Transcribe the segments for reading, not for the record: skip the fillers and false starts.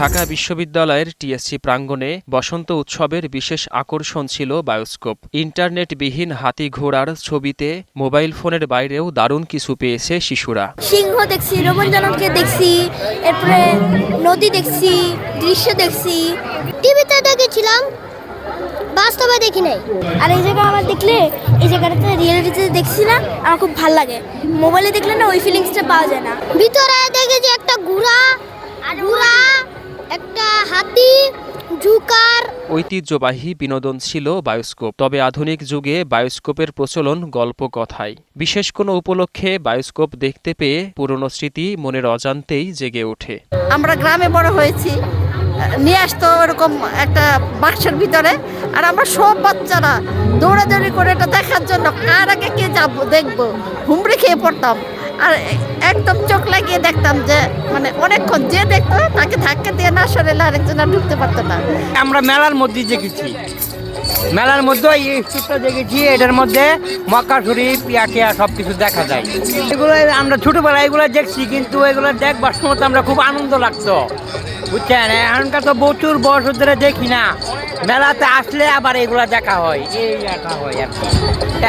ঢাকা বিশ্ববিদ্যালয়ের টিএসসি প্রাঙ্গণে বসন্ত উৎসবের বিশেষ আকর্ষণ ছিল বায়োস্কোপ। ইন্টারনেটবিহীন হাতি ঘোড়ার ছবিতে মোবাইল ফোনের বাইরেও দারুণ কিছু পেয়েছে শিশুরা। সিংহ দেখছি, রোমনজনকে দেখছি, এরপরে নদী দেখছি, দৃশ্য দেখছি। টিভিতে দেখেছিলাম, বাস্তবে দেখি নাই। আর এই জায়গা আমার দেখলে, এই জায়গাটাতে রিয়েলিটিতে দেখছি না, আমার খুব ভালো লাগে। মোবাইলে দেখলে না ওই ফিলিংসটা পাওয়া যায় না। ভিতরে দেখেছি একটা ঘোড়া, একটা হাতি, জুকার। ঐতিহ্যবাহী বিনোদন ছিল বায়োস্কোপ। তবে আধুনিক যুগে বায়োস্কোপের প্রচলন গল্প কথায়। বিশেষ কোনো উপলক্ষে বায়োস্কোপ দেখতে পেয়ে পুরনো স্মৃতি মনের অজান্তেই জেগে ওঠে। আমরা গ্রামে বড় হয়েছি, নিয়ে আসতো ওরকম একটা বাক্সের ভিতরে, আর আমরা সব বাচ্চারা দৌড়াদৌড়ি করে এটা দেখার জন্য কার আগে কে যাবো দেখবো, হুমড়ি খেয়ে পড়তাম। আর একদম চোখ লাগিয়ে দেখতাম যে মানে অনেকক্ষণ যে দেখতো তাকে ধাক্কা দিয়ে না সরেলে আরেকজন আর ঢুকতে পারতো না। আমরা মেলার মধ্যে দেখেছি, মেলার মধ্যে এই স্টুপটা দেখেছি, এটার মধ্যে মক্কা শরীফ পিয়া সব কিছু দেখা যায়। এগুলো আমরা ছোটবেলায় এগুলো দেখছি, কিন্তু এগুলো দেখবার সময় আমরা খুব আনন্দ লাগতো, বুঝছেন। এখনকার তো প্রচুর বয়স ধরে দেখি না, মেলাতে আসলে আবার এগুলো দেখা হয়, এই একটা হয় আর কি,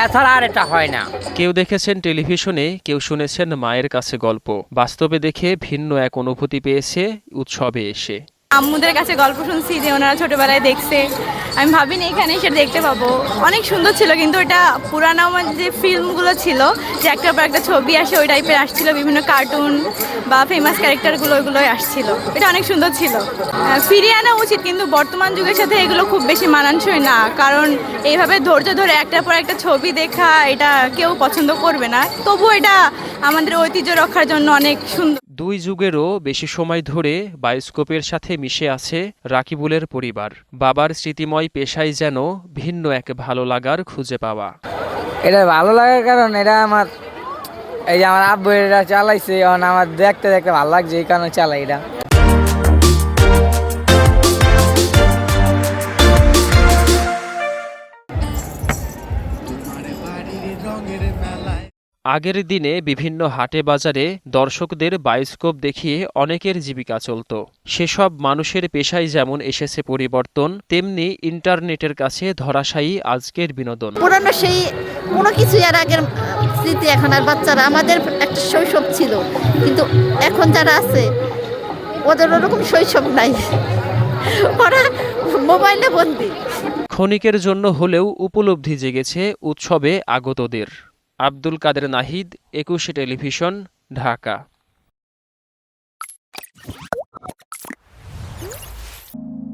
এছাড়া আর এটা হয় না। কেউ দেখেছেন টেলিভিশনে, কেউ শুনেছেন মায়ের কাছে গল্প। বাস্তবে দেখে ভিন্ন এক অনুভূতি পেয়েছে উৎসবে এসে। আম্মুদের কাছে গল্প শুনছি যে ওনারা ছোটবেলায় দেখছে, আমি ভাবিনি এখানে এসে দেখতে পাবো। অনেক সুন্দর ছিল, কিন্তু এটা পুরানো আমার যে ফিল্মগুলো ছিল, যে একটার পর একটা ছবি আসে ওই টাইপের আসছিল, বিভিন্ন কার্টুন বা ফেমাস ক্যারেক্টারগুলো ওইগুলোই আসছিল। এটা অনেক সুন্দর ছিল, ফিরিয়ে আনা উচিত, কিন্তু বর্তমান যুগের সাথে এগুলো খুব বেশি মানানসই না। কারণ এইভাবে ধৈর্য ধরে একটার পর একটা ছবি দেখা এটা কেউ পছন্দ করবে না। তবু এটা আমাদের ঐতিহ্য রক্ষার জন্য অনেক সুন্দর। দুই যুগেরও বেশি সময় ধরে বায়োস্কোপের সাথে মিশে আছে রাকিবুলের পরিবার। বাবার স্মৃতিময় পেশায় যেন ভিন্ন এক ভালো লাগার খুঁজে পাওয়া। এটা ভালো লাগার কারণ এটা আমার এই যে আমার আব্বু এটা চালাইছে, আমার দেখতে দেখতে ভালো লাগছে, এই কারণে চালাই এটা। আগের দিনে বিভিন্ন হাটে বাজারে দর্শকদের বায়োস্কোপ দেখিয়ে অনেকের জীবিকা চলত। সেসব মানুষের পেশায় যেমন এসেছে পরিবর্তন, তেমনি ইন্টারনেটের কাছে ধরাশায়ী আজকের বিনোদন। পুরানো সেই কোনো কিছু আর আগের স্মৃতি এখন আর বাচ্চারা, আমাদের একটা শৈশব ছিল, কিন্তু এখন যারা আছে ওদের ওরকম শৈশব নাই, ওরা মোবাইলে বন্দি। ক্ষণিকের জন্য হলেও উপলব্ধি জেগেছে উৎসবে আগতদের। আব্দুল কাদের নাহিদ, 21 টেলিভিশন, ঢাকা।